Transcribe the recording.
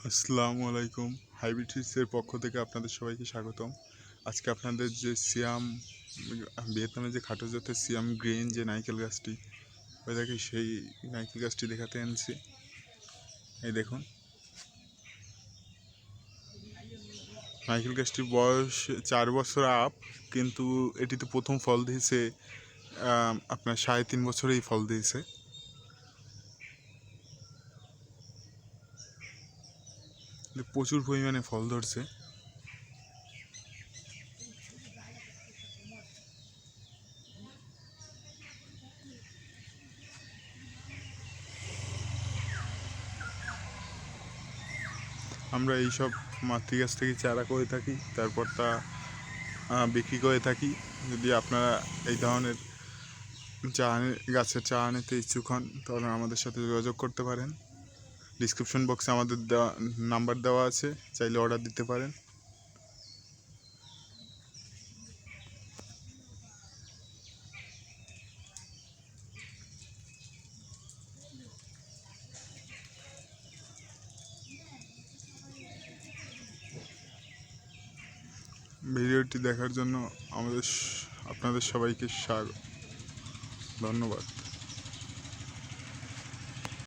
আসসালামু আলাইকুম। হাইব্রিড সিডসের পক্ষ থেকে আপনাদের সবাইকে স্বাগতম। আজকে আপনাদের যে সিয়াম ভিয়েতনামে যে খাটো জাতের সিয়াম গ্রিন যে নারকেল গাছটি, ওই দেখে সেই নারকেল গাছটি দেখাতে এনেছি। এই দেখুন, নারকেল গাছটির বয়স 4 বছর আপ, কিন্তু এটিতে প্রথম ফল দিয়েছে আপনার 3.5 বছরেই ফল দিয়েছে। প্রচুর পরিমাণে ফল ধরছে। আমরা এইসব মাতৃগাছ থেকে চারা করে থাকি, তারপর তা বিক্রি করে থাকি। যদি আপনারা এই ধরনের গাছের চারা নিতে ইচ্ছুক হন, তাহলে আমাদের সাথে যোগাযোগ করতে পারেন। ডিসক্রিপশন বক্সে আমাদের নাম্বার দেওয়া আছে, চাইলে অর্ডার দিতে পারেন। ভিডিওটি দেখার জন্য আপনাদের সবাইকে ধন্যবাদ।